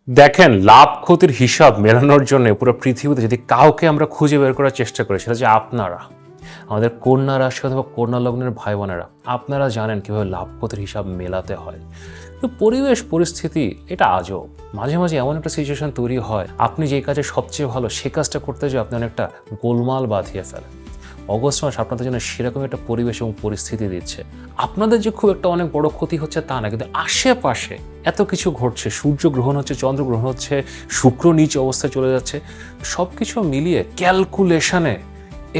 দেখেন, লাভ ক্ষতির হিসাব মেলানোর জন্য পুরো পৃথিবীতে যদি কাউকে আমরা খুঁজে বের করার চেষ্টা করি, সেটা যে আপনারা, আমাদের কন্যা রাশি অথবা কন্যা লগ্নের ভাই বোনেরা, আপনারা জানেন কিভাবে লাভ ক্ষতির হিসাব মেলাতে হয়। তো পরিবেশ পরিস্থিতি এটা আজব, মাঝে মাঝে এমন একটা সিচুয়েশন তৈরি হয়, আপনি যে কাজে সবচেয়ে ভালো সে কাজটা করতে যে আপনি অনেকটা গোলমাল বাঁধিয়ে ফেলেন। অগস্ট মাস আপনাদের জন্য সেরকম একটা পরিবেশ এবং পরিস্থিতি দিচ্ছে। আপনাদের যে খুব একটা অনেক বড় ক্ষতি হচ্ছে তা না, কিন্তু আশেপাশে এত কিছু ঘটছে, সূর্য গ্রহণ হচ্ছে, চন্দ্র গ্রহণ হচ্ছে, শুক্র নিচ অবস্থায় চলে যাচ্ছে, সব কিছু মিলিয়ে ক্যালকুলেশনে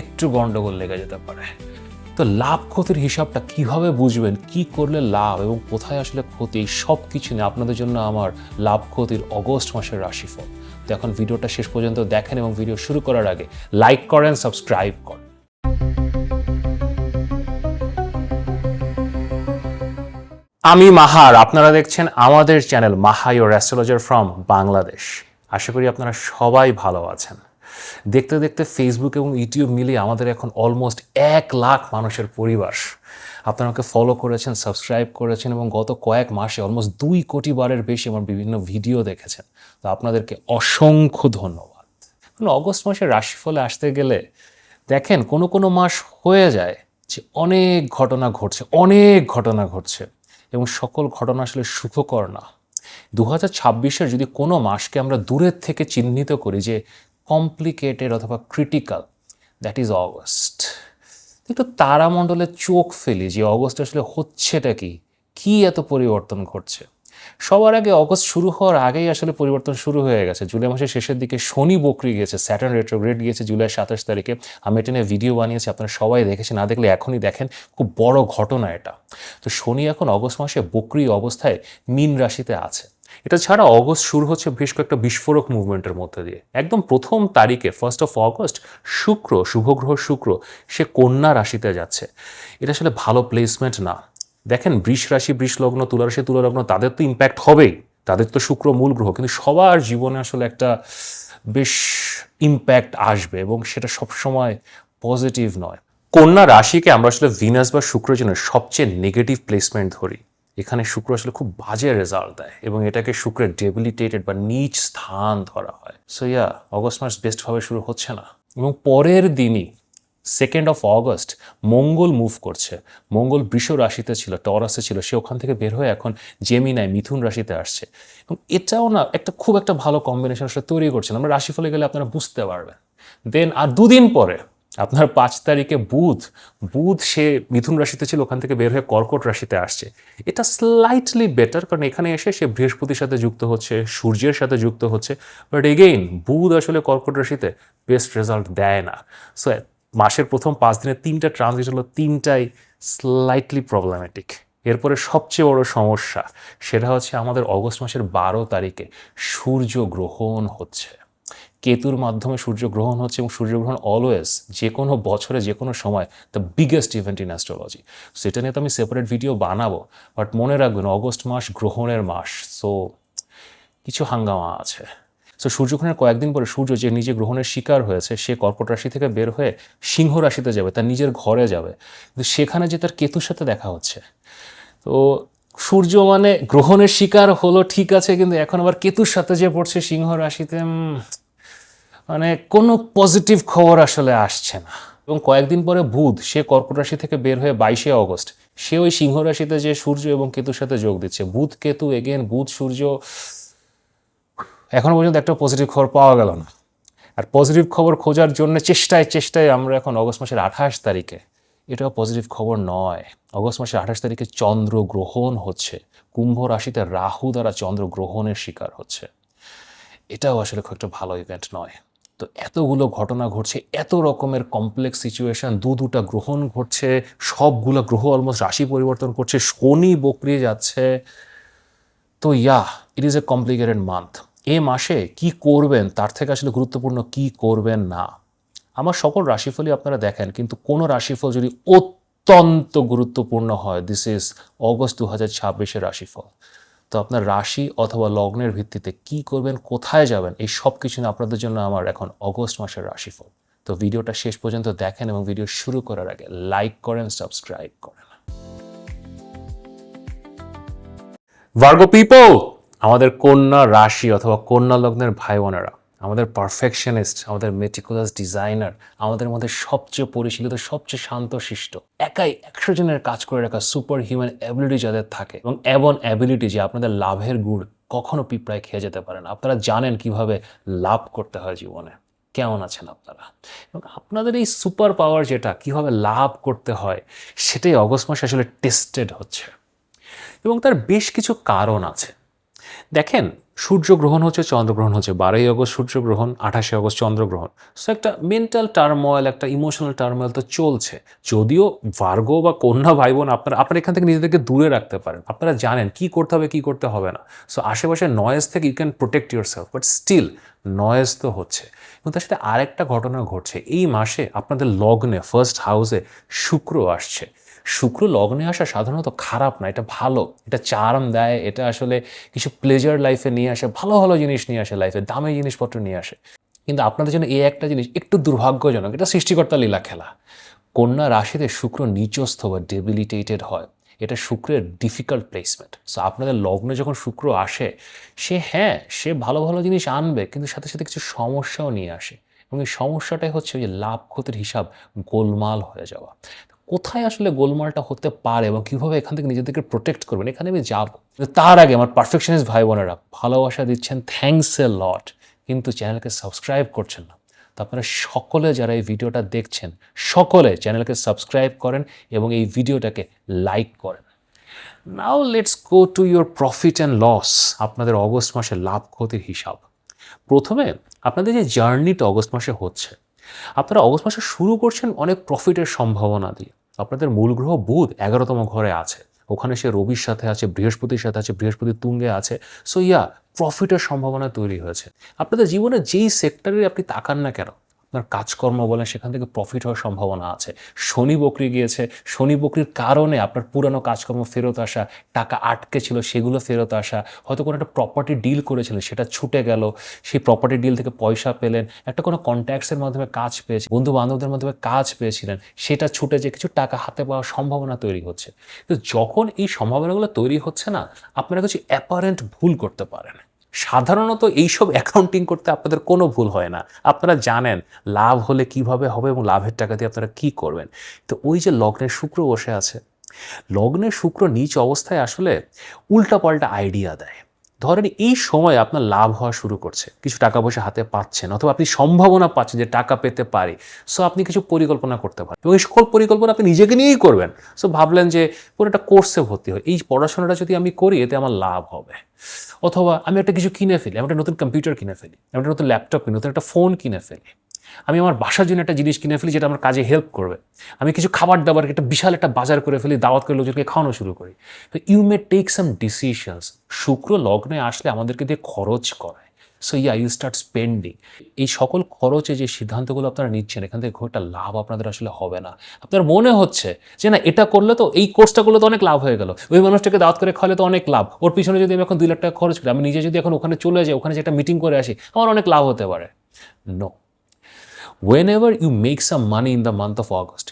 একটু গন্ডগোল লেগে যেতে পারে। তো লাভ ক্ষতির হিসাবটা কিভাবে বুঝবেন, কি করলে লাভ এবং কোথায় আসলে ক্ষতি, সব কিছু নিয়ে আপনাদের জন্য আমার লাভ ক্ষতির অগস্ট মাসের রাশিফল। তো এখন ভিডিওটা শেষ পর্যন্ত দেখেন এবং ভিডিও শুরু করার আগে লাইক করেন, সাবস্ক্রাইব করেন। আমি মাহার, আপনারা দেখছেন আমাদের channel Maha your astrologer from Bangladesh. আশা করি আপনারা সবাই ভালো আছেন। দেখতে দেখতে ফেসবুক এবং ইউটিউব মিলিয়ে আমাদের এখন অলমোস্ট 1,00,000 মানুষের পরিবার। আপনারা আমাকে ফলো করেছেন, সাবস্ক্রাইব করেছেন এবং গত কয়েক মাসে অলমোস্ট 2 কোটি বারের বেশি আমার বিভিন্ন ভিডিও দেখেছেন। তো আপনাদেরকে অসংখ্য ধন্যবাদ। অগস্ট মাসের রাশিফলে আসতে গেলে দেখেন, কোনো কোনো মাস হয়ে যায় যে অনেক ঘটনা ঘটছে এবং সকল ঘটনা আসলে সুখকর না। 2026-এর যদি কোনো মাসকে আমরা দূরের থেকে চিহ্নিত করি যে কমপ্লিকেটেড অথবা ক্রিটিক্যাল, দ্যাট ইজ অগস্ট। একটু তারামণ্ডলে চোখ ফেলি যে অগস্ট আসলে হচ্ছেটা কি এত পরিবর্তন ঘটছে। সবার আগে অগস্ট শুরু হওয়ার আগেই আসলে পরিবর্তন শুরু হয়ে গেছে। জুলাই মাসের শেষের দিকে শনি বকরি গিয়েছে, স্যাটার্ন রেট্রোগ্রেড গিয়েছে জুলাই 27 তারিখে। আমি এটা নিয়ে ভিডিও বানিয়েছি, আপনারা সবাই দেখেছেন, না দেখলে এখনই দেখেন, খুব বড় ঘটনা এটা। তো শনি এখন অগস্ট মাসে বকরি অবস্থায় মীন রাশিতে আছে। এটা ছাড়া অগস্ট শুরু হচ্ছে বেশ কয়েকটা বিস্ফোরক মুভমেন্টের মধ্যে দিয়ে। একদম প্রথম তারিখে 1 অগস্ট শুক্র, শুভগ্রহ শুক্র, সে কন্যা রাশিতে যাচ্ছে। এটা আসলে ভালো প্লেসমেন্ট না। দেখেন, বৃষ রাশি বৃষ লগ্ন, তুলা রাশি তুলা লগ্ন, তাদের তো ইম্প্যাক্ট হবেই, তাদের তো শুক্র মূল গ্রহ, কিন্তু সবার জীবনে আসলে একটা বেশ ইম্প্যাক্ট আসবে এবং সেটা সবসময় পজিটিভ নয়। কন্যা রাশিকে আমরা আসলে ভিনাস বা শুক্রের জন্য সবচেয়ে নেগেটিভ প্লেসমেন্ট ধরি। এখানে শুক্র আসলে খুব বাজে রেজাল্ট দেয় এবং এটাকে শুক্রের ডেবিলিটেটেড বা নীচ স্থান ধরা হয়। সো অগস্ট মাস বেস্টভাবে শুরু হচ্ছে না। এবং পরের দিনই 2 অগস্ট মঙ্গল মুভ করছে। মঙ্গল বৃষ রাশিতে ছিল, টরাসে ছিল, সে ওখান থেকে বের হয়ে এখন জেমিনায় মিথুন রাশিতে আসছে এবং এটাও না একটা খুব একটা ভালো কম্বিনেশন আসলে তৈরি করছে। আমরা রাশিফলে গেলে আপনারা বুঝতে পারবেন। দেন আর 2 দিন পরে আপনার 5 তারিখে বুধ সে মিথুন রাশিতে ছিল, ওখান থেকে বের হয়ে কর্কট রাশিতে আসছে। এটা স্লাইটলি বেটার, কারণ এখানে এসে সে বৃহস্পতির সাথে যুক্ত হচ্ছে, সূর্যের সাথে যুক্ত হচ্ছে। বাট এগেইন বুধ আসলে কর্কট রাশিতে বেস্ট রেজাল্ট দেয় না। সো মাসের প্রথম 5 দিনে 3টা ট্রানজিট হলো, 3টাই স্লাইটলি প্রবলেমেটিক। এরপরে সবচেয়ে বড় সমস্যা সেটা হচ্ছে আমাদের অগস্ট মাসের 12 তারিখে সূর্য গ্রহণ হচ্ছে। কেতুর মাধ্যমে সূর্যগ্রহণ হচ্ছে এবং সূর্যগ্রহণ অলওয়েজ যে কোনো বছরে যে কোনো সময় the biggest event in astrology. সেটা নিয়ে তো আমি সেপারেট ভিডিও বানাবো, বাট মনে রাখবেন অগস্ট মাস গ্রহণের মাস। সো কিছু হাঙ্গামা আছে। সো সূর্যগ্রহণের কয়েকদিন পরে সূর্য যে নিজে গ্রহণের শিকার হয়েছে, সে কর্কট রাশি থেকে বের হয়ে সিংহ রাশিতে যাবে, তার নিজের ঘরে যাবে, কিন্তু সেখানে যে তার কেতুর সাথে দেখা হচ্ছে। তো সূর্য মানে গ্রহণের শিকার হলো ঠিক আছে, কিন্তু এখন আবার কেতুর সাথে যে পড়ছে সিংহ রাশিতে, মানে কোনো পজিটিভ খবর আসলে আসছে না। এবং কয়েকদিন পরে বুধ সে কর্কট রাশি থেকে বের হয়ে 22 অগস্ট সে ওই সিংহ রাশিতে যে সূর্য এবং কেতুর সাথে যোগ দিচ্ছে। বুধ কেতু এগেন, বুধ সূর্য, এখনো পর্যন্ত একটা পজিটিভ খবর পাওয়া গেল না। আর পজিটিভ খবর খোঁজার জন্য চেষ্টায় আমরা এখন অগস্ট মাসের 28 তারিখে, এটাও পজিটিভ খবর নয়। অগস্ট মাসের 28 তারিখে চন্দ্র গ্রহণ হচ্ছে, কুম্ভ রাশিতে রাহু দ্বারা চন্দ্র গ্রহণের শিকার হচ্ছে। এটাও আসলে খুব একটা ভালো ইভেন্ট নয়। তো এতগুলো ঘটনা ঘটছে, এত রকমের কমপ্লেক্স সিচুয়েশন, দুটা গ্রহণ ঘটছে, সবগুলো গ্রহ অলমোস্ট রাশি পরিবর্তন করছে, শনি বকরিয়ে যাচ্ছে। তো it is a complicated month. এ মাসে কি করবেন তার থেকে আসলে গুরুত্বপূর্ণ কি করবেন না। আমার সকল রাশিফলই আপনারা দেখেন, কিন্তু কোনো রাশিফল যদি অত্যন্ত গুরুত্বপূর্ণ হয়, দিস ইজ অগস্ট 2026-এর রাশিফল। তো আপনার রাশি অথবা লগ্নের ভিত্তিতে কি করবেন, কোথায় যাবেন, এই সব কিছু নিয়ে আপনাদের জন্য আমার এখন অগস্ট মাসের রাশিফল। তো ভিডিওটা শেষ পর্যন্ত দেখেন এবং ভিডিও শুরু করার আগে লাইক করেন, সাবস্ক্রাইব করেন। ভার্গো পিপল, আমাদের কন্যা রাশি অথবা কন্যা লগ্নের ভাই বোনেরা, আমাদের পারফেকশনিস্ট, আমাদের মেটিকুলাস ডিজাইনার, আমাদের মধ্যে সবচেয়ে পরিশীলিত, সবচেয়ে শান্তশিষ্ট, একাই 100 জনের কাজ করে রাখা সুপার হিউম্যান অ্যাবিলিটি যাদের থাকে, এবং এমন অ্যাবিলিটি যে আপনাদের লাভের গুড় কখনো পিঁপড়ায় খেয়ে যেতে পারে না। আপনারা জানেন কিভাবে লাভ করতে হয় জীবনে। কেমন আছেন আপনারা? এবং আপনাদের এই সুপার পাওয়ার যেটা কিভাবে লাভ করতে হয়, সেটাই অগস্ট মাসে আসলে টেস্টেড হচ্ছে, এবং তার বেশ কিছু কারণ আছে। দেখেন, সূর্যগ্রহণ হচ্ছে, চন্দ্রগ্রহণ হচ্ছে, 12ই আগস্ট সূর্যগ্রহণ, 28শে আগস্ট চন্দ্রগ্রহণ। সো একটা মেন্টাল টার্ময়েল, একটা ইমোশনাল টার্ময়েল তো চলছে। যদিও ভার্গ বা কন্যা ভাই বোন আপনারা এখান থেকে নিজেদেরকে দূরে রাখতে পারেন, আপনারা জানেন কি করতে হবে কি করতে হবে না। সো আশেপাশে নয়েজ থেকে you can protect yourself, but still noise তো হচ্ছে। এবং তার সাথে আরেকটা ঘটনা ঘটছে, এই মাসে আপনাদের লগ্নে ফার্স্ট হাউসে শুক্র আসছে। শুক্র লগ্নে আসা সাধারণত খারাপ না, এটা ভালো, এটা চার্ম দেয়, এটা আসলে কিছু প্লেজার লাইফে নিয়ে আসে, ভালো ভালো জিনিস নিয়ে আসে লাইফে, দামি জিনিসপত্র নিয়ে আসে। কিন্তু আপনাদের জন্য এই একটা জিনিস একটু দুর্ভাগ্যজনক, এটা সৃষ্টিকর্তার লীলা খেলা। কন্যা রাশিতে শুক্র নিচস্থ বা ডেবিলিটেটেড হয়, এটা শুক্রের ডিফিকাল্ট প্লেসমেন্ট। সো আপনাদের লগ্নে যখন শুক্র আসে, সে ভালো ভালো জিনিস আনবে, কিন্তু সাথে সাথে কিছু সমস্যাও নিয়ে আসে, এবং এই সমস্যাটাই হচ্ছে ওই যে লাভ ক্ষতির হিসাব গোলমাল হয়ে যাওয়া। কোথায় আসলে গোলমালটা হতে পারে এবং কীভাবে এখান থেকে নিজেদেরকে প্রোটেক্ট করবেন, এখানে আমি যাব। তার আগে আমার পারফেকশনিস্ট ভাই বোনেরা, ভালোবাসা দিচ্ছেন, থ্যাঙ্কস এ লট, কিন্তু চ্যানেলকে সাবস্ক্রাইব করছেন না। তো আপনারা সকলে যারা এই ভিডিওটা দেখছেন, সকলে চ্যানেলকে সাবস্ক্রাইব করেন এবং এই ভিডিওটাকে লাইক করেন। Now let's go to your profit and loss, আপনাদের অগস্ট মাসে লাভ ক্ষতির হিসাব। প্রথমে আপনাদের যে জার্নিটা অগস্ট মাসে হচ্ছে, আপনারা অগস্ট মাসে শুরু করছেন অনেক প্রফিটের সম্ভাবনা দিয়ে। আপনাদের মূল গ্রহ বুধ 11তম ঘরে আছে, ওখানে সে রবির সাথে আছে, বৃহস্পতির সাথে আছে, বৃহস্পতি তুঙ্গে আছে। সো প্রফিটের সম্ভাবনা তৈরি হয়েছে। আপনাদের জীবনে যেই সেক্টরে আপনি তাকান না কেন, আপনার কাজকর্ম বলেন, সেখান থেকে প্রফিট হওয়ার সম্ভাবনা আছে। শনি বকরি গিয়েছে, শনি বকরির কারণে আপনার পুরানো কাজকর্ম ফেরত আসা, টাকা আটকে ছিল সেগুলো ফেরত আসা, হয়তো কোনো একটা প্রপার্টি ডিল করেছিলেন সেটা ছুটে গেল, সেই প্রপার্টি ডিল থেকে পয়সা পেলেন, একটা কোনো কন্ট্যাক্টসের মাধ্যমে কাজ পেয়েছেন, বন্ধু বান্ধবদের মাধ্যমে কাজ পেয়েছিলেন, সেটা ছুটে যে কিছু টাকা হাতে পাওয়ার সম্ভাবনা তৈরি হচ্ছে। তো যখন এই সম্ভাবনাগুলো তৈরি হচ্ছে না, আপনারা কিছু অ্যাপারেন্ট ভুল করতে পারেন। সাধারণত এইসব অ্যাকাউন্টিং করতে আপনাদের কোনো ভুল হয় না, আপনারা জানেন লাভ হলে কিভাবে হবে এবং লাভের টাকা দিয়ে আপনারা কি করবেন। তো ওই যে লগ্নের শুক্র বসে আছে, লগ্নের শুক্র নিচ অবস্থায় আসলে উল্টাপাল্টা আইডিয়া দেয়। ধরেন এই সময় আপনার লাভ হওয়া শুরু করছে, কিছু টাকা পয়সা হাতে পাচ্ছেন, অথবা আপনি সম্ভাবনা পাচ্ছেন যে টাকা পেতে পারি। সো আপনি কিছু পরিকল্পনা করতে পারেন, এবং এই সকল পরিকল্পনা আপনি নিজেকে নিয়েই করবেন। সো ভাবলেন যে কোনো একটা কোর্সে ভর্তি হয়, এই পড়াশোনাটা যদি আমি করি এতে আমার লাভ হবে, অথবা আমি একটা কিছু কিনে ফেলি, আমি একটা নতুন কম্পিউটার কিনে ফেলি, আমি একটা নতুন ল্যাপটপ কিনে, নতুন একটা ফোন কিনে ফেলি, আমি আমার বাসার জন্য একটা জিনিস কিনে ফেলি যেটা আমার কাজে হেল্প করবে, আমি কিছু খাবার দাবার একটা বিশাল একটা বাজার করে ফেলি, দাওয়াত করে লোকজনকে খাওয়ানো শুরু করি। তো you may take some decisions. শুক্র লগ্নে আসলে আমাদেরকে দিয়ে খরচ করায়। So you start spending. এই সকল খরচে যে সিদ্ধান্তগুলো আপনারা নিচ্ছেন, এখান থেকে খুব একটা লাভ আপনাদের আসলে হবে না। আপনার মনে হচ্ছে যে না, এটা করলে তো, এই কোর্সটা করলে তো অনেক লাভ হয়ে গেল, ওই মানুষটাকে দাওয়াত করে খাওয়ালে তো অনেক লাভ, ওর পিছনে যদি আমি এখন 2 লাখ টাকা খরচ করি, আমি নিজে যদি এখন ওখানে চলে যাই, ওখানে যে একটা মিটিং করে আসি, আমার অনেক লাভ হতে পারে। No, whenever you make some money in the month of August,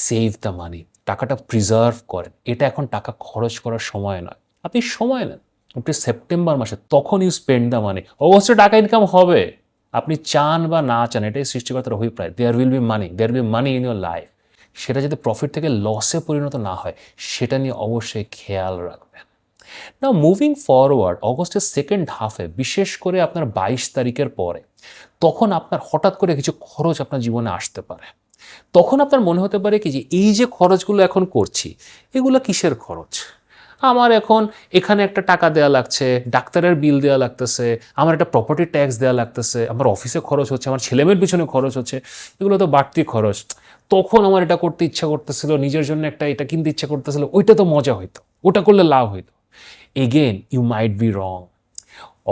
save the money, টাকাটা প্রিজার্ভ করেন। এটা এখন টাকা খরচ করার সময় নয়, আপনি সময় নেন, আপনি সেপ্টেম্বর মাসে তখন ইউ স্পেন্ড দ্য মানি। অবশ্যই টাকা ইনকাম হবে, আপনি চান বা না চান, এটাই সৃষ্টিকর্তার অভিপ্রায়। There will be money in your life. সেটা যাতে প্রফিট থেকে লসে পরিণত না হয়, সেটা নিয়ে অবশ্যই খেয়াল রাখবেন। না, মুভিং ফরওয়ার্ড, অগস্টের সেকেন্ড হাফে, বিশেষ করে আপনার 22 তারিখের পরে, তখন আপনার হঠাৎ করে কিছু খরচ আপনার জীবনে আসতে পারে। তখন আপনার মনে হতে পারে কি যে এই যে খরচগুলো এখন করছি, এগুলো কিসের খরচ? আমার এখন এখানে একটা টাকা দেওয়া লাগছে, ডাক্তারের বিল দেওয়া লাগতেছে, আমার একটা প্রপার্টি ট্যাক্স দেওয়া লাগতেছে, আমার অফিসে খরচ হচ্ছে, আমার ছেলেমেয়ের পিছনে খরচ হচ্ছে, এগুলো তো বাড়তি খরচ। তখন আমার এটা করতে ইচ্ছা করতেছিল, নিজের জন্য একটা এটা কিনতে ইচ্ছা করতেছিল, ওইটা তো মজা হইতো, ওটা করলে লাভ হইতো। Again you might be wrong.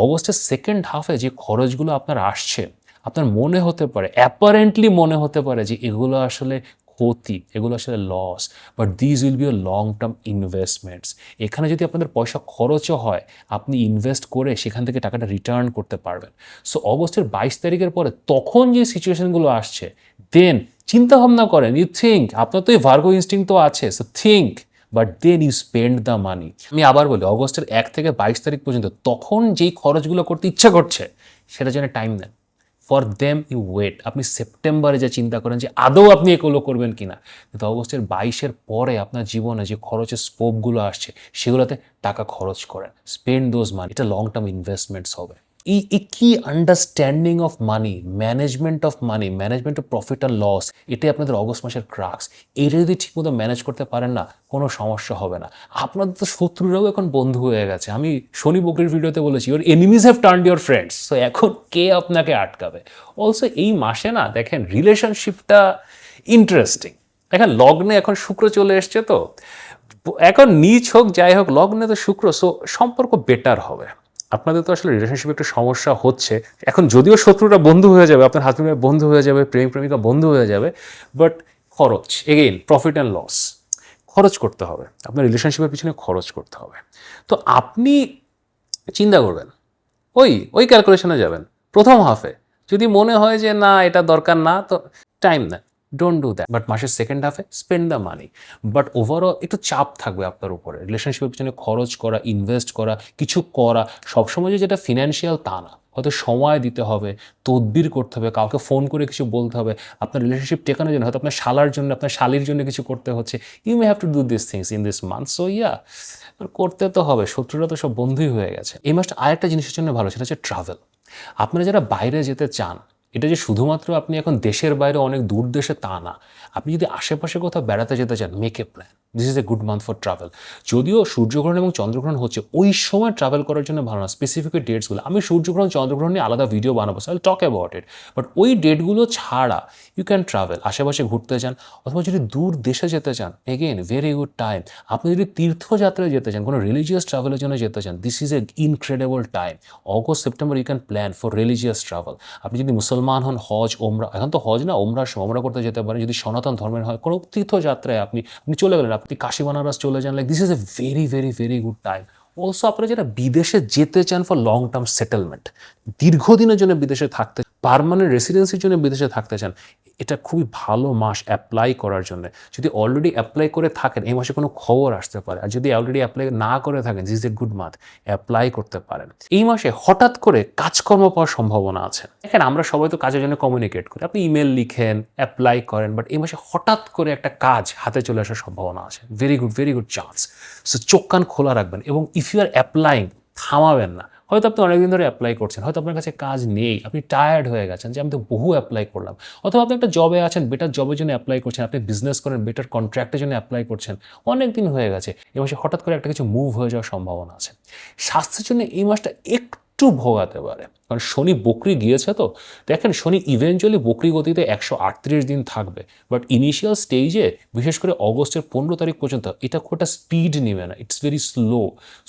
অগস্টের সেকেন্ড হাফে যে খরচগুলো আপনার আসছে, আপনার মনে হতে পারে, অ্যাপারেন্টলি মনে হতে পারে যে এগুলো আসলে ক্ষতি, এগুলো আসলে loss, but this will be a long term investments. এখানে যদি আপনাদের পয়সা খরচও হয়, আপনি ইনভেস্ট করে সেখান থেকে টাকাটা রিটার্ন করতে পারবেন। সো অগস্টের 22 তারিখের পরে তখন যে সিচুয়েশনগুলো আসছে, দেন চিন্তা ভাবনা করেন, ইউ থিঙ্ক, আপনার তো এই ভার্গো ইনস্টিংক্ট তো আছে, so think, but then you spend the money. আমি আবার বলি, অগস্টের 1 থেকে 22 তারিখ পর্যন্ত তখন যেই খরচগুলো করতে ইচ্ছা করছে সেটার জন্য টাইম নেন। For them you wait. আপনি সেপ্টেম্বরে যে চিন্তা করেন যে আদৌ আপনি এগুলো করবেন কিনা, কিন্তু অগস্টের 22-এর পরে আপনার জীবনে যে খরচের স্কোপগুলো আসছে সেগুলোতে টাকা খরচ করেন। Spend those money. এটা লং টার্ম ইনভেস্টমেন্টস হবে। এই কি understanding of money, management of money, management of profit and loss, এটাই আপনাদের অগস্ট মাসের ক্রাক্স। এটা যদি ঠিকমতো ম্যানেজ করতে পারেন না, কোনো সমস্যা হবে না। আপনাদের তো শত্রুরাও এখন বন্ধু হয়ে গেছে। আমি শনি বকরির ভিডিওতে বলেছি, your enemies have turned your friends. So এখন কে আপনাকে আটকাবে? অলসো এই মাসে না দেখেন রিলেশনশিপটা ইন্টারেস্টিং। দেখেন লগ্নে এখন শুক্র চলে এসছে, তো এখন নিচ হোক যাই হোক লগ্নে তো শুক্র, সো সম্পর্ক বেটার হবে। আপনাদের তো আসলে রিলেশনশিপে একটু সমস্যা হচ্ছে এখন, যদিও শত্রুরা বন্ধু হয়ে যাবে, আপনার হাজব্যান্ড বন্ধু হয়ে যাবে, প্রেমিক প্রেমিকা বন্ধু হয়ে যাবে, বাট খরচ, এগেইন প্রফিট অ্যান্ড লস, খরচ করতে হবে, আপনার রিলেশনশিপের পিছনে খরচ করতে হবে। তো আপনি চিন্তা করবেন, ওই ক্যালকুলেশনে যাবেন প্রথম হাফে। যদি মনে হয় যে না এটা দরকার না, তো টাইম নেন, ডোন্ট ডু দ্যাট। বাট মাসের সেকেন্ড হাফে spend the money. But overall একটু চাপ থাকবে আপনার উপরে, রিলেশনশিপের পিছনে খরচ করা, ইনভেস্ট করা, কিছু করা। সবসময় যে যেটা ফিনান্সিয়াল তা না, হয়তো সময় দিতে হবে, তদবির করতে হবে, কাউকে ফোন করে কিছু বলতে হবে, আপনার রিলেশনশিপ টেকানোর জন্য হয়তো আপনার শালার জন্য, আপনার শালির জন্য কিছু করতে হচ্ছে। You may have to do this things in this month. So yeah, করতে তো হবে, শত্রুরা তো সব বন্ধুই হয়ে গেছে। এই মাসটা আরেকটা জিনিসের জন্য ভালো, সেটা হচ্ছে ট্রাভেল। আপনারা যারা বাইরে যেতে চান, এটা যে শুধুমাত্র আপনি এখন দেশের বাইরে অনেক দূর দেশে তা না, আপনি যদি আশেপাশে কোথাও বেড়াতে যেতে চান, make a plan. This is a good month for travel. যদিও সূর্যগ্রহণ এবং চন্দ্রগ্রহণ হচ্ছে, ওই সময় ট্রাভেল করার জন্য ভালো না। স্পেসিফিক ডেটসগুলো আমি সূর্যগ্রহণ চন্দ্রগ্রহণ নিয়ে আলাদা ভিডিও বানাবো, so I will talk about it. But ওই ডেটগুলো ছাড়া ইউ ক্যান ট্রাভেল, আশেপাশে ঘুরতে চান, অথবা যদি দূর দেশে যেতে চান, এগেইন ভেরি গুড টাইম। আপনি যদি তীর্থযাত্রায় যেতে চান, কোনো রিলিজিয়াস ট্রাভেলের জন্য যেতে চান, this is a incredible time. August September you can plan for religious travel. আপনি যদি মুসলমান হন, হজ ওমরা, এখন তো হজ না, ওমরা করতে যেতে পারেন। যদি সনাতন ধর্মের হয়, কোনো তীর্থযাত্রায় আপনি চলে গেলেন, আপনি কাশী বানারস চলে যান, like this is a very very very good time. Also আপনারা যারা বিদেশে যেতে চান ফর লং টার্ম সেটেলমেন্ট, দীর্ঘদিনের জন্য বিদেশে থাকতে, পার্মানেন্ট রেসিডেন্সির জন্য বিদেশে থাকতে চান, এটা খুবই ভালো মাস অ্যাপ্লাই করার জন্য। যদি অলরেডি অ্যাপ্লাই করে থাকেন, এই মাসে কোনো খবর আসতে পারে। আর যদি অলরেডি অ্যাপ্লাই না করে থাকেন, this is a good month, apply করতে পারেন। এই মাসে হঠাৎ করে কাজকর্ম পাওয়ার সম্ভাবনা আছে। দেখেন আমরা সবাই তো কাজের জন্য কমিউনিকেট করি, আপনি ইমেল লিখেন, অ্যাপ্লাই করেন, বাট এই মাসে হঠাৎ করে একটা কাজ হাতে চলে আসার সম্ভাবনা আছে। Very good chance. সো চোখ কান খোলা রাখবেন, এবং ইফ ইউ আর অ্যাপ্লাইং, থামাবেন না। হয়তো আপনি অনেকদিন ধরে অ্যাপ্লাই করছেন, হয়তো আপনার কাছে কাজ নেই, আপনি টায়ার্ড হয়ে গেছেন যে আমি তো বহু অ্যাপ্লাই করলাম, অথবা আপনি একটা জবে আছেন, বেটার জবের জন্য অ্যাপ্লাই করছেন, আপনি বিজনেস করেন, বেটার কন্ট্রাক্টের জন্য অ্যাপ্লাই করছেন, অনেক দিন হয়ে গেছে। এই মাসে হঠাৎ করে একটা কিছু মুভ হয়ে যাওয়ার সম্ভাবনা আছে। স্বাস্থ্যের জন্য এই মাসটা একটু ভোগাতে পারে, কারণ শনি বকরি গিয়েছে। তো দেখেন শনি ইভেনচুয়ালি বকরি গতিতে 138 দিন থাকবে, বাট ইনিশিয়াল স্টেজে, বিশেষ করে অগস্টের 15 তারিখ পর্যন্ত, এটা খুব একটা স্পিড নেবে না, ইটস ভেরি স্লো।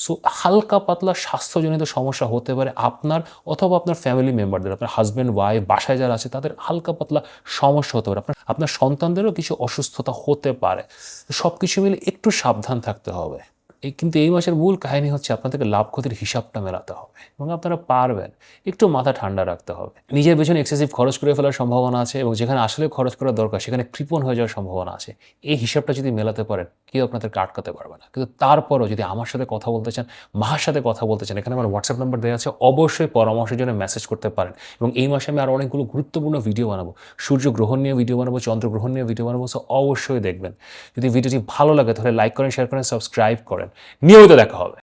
সো হালকা পাতলা স্বাস্থ্যজনিত সমস্যা হতে পারে আপনার, অথবা আপনার ফ্যামিলি মেম্বারদের, আপনার হাজব্যান্ড ওয়াইফ, বাসায় যারা আছে তাদের হালকা পাতলা সমস্যা হতে পারে, আপনার সন্তানদেরও কিছু অসুস্থতা হতে পারে। সব কিছু মিলে একটু সাবধান থাকতে হবে। কিন্তু এই মাসের মূল কাহিনী হচ্ছে আপনাদেরকে লাভ ক্ষতির হিসাবটা মেলাতে হবে, এবং আপনারা পারবেন। একটু মাথা ঠান্ডা রাখতে হবে। নিজের পেছনে এক্সেসিভ খরচ করে ফেলার সম্ভাবনা আছে, এবং যেখানে আসলে খরচ করা দরকার সেখানে কৃপণ হয়ে যাওয়ার সম্ভাবনা আছে। এই হিসাবটা যদি মেলাতে পারেন, কেউ আপনাদেরকে আটকাতে পারবে না। কিন্তু তারপরও যদি আমার সাথে কথা বলতে চান, মার সাথে কথা বলতে চান, এখানে আমার হোয়াটসঅ্যাপ নাম্বার দেওয়া আছে, অবশ্যই পরামর্শের জন্য মেসেজ করতে পারেন। এবং এই মাসে আমি আরও অনেকগুলো গুরুত্বপূর্ণ ভিডিও বানাবো, সূর্যগ্রহণ নিয়ে ভিডিও বানাবো, চন্দ্রগ্রহণ নিয়ে ভিডিও বানাবো। সো অবশ্যই দেখবেন। যদি ভিডিওটি ভালো লাগে তাহলে লাইক করেন, শেয়ার করেন, সাবস্ক্রাইব করেন। নিয়মিত দেখা হবে।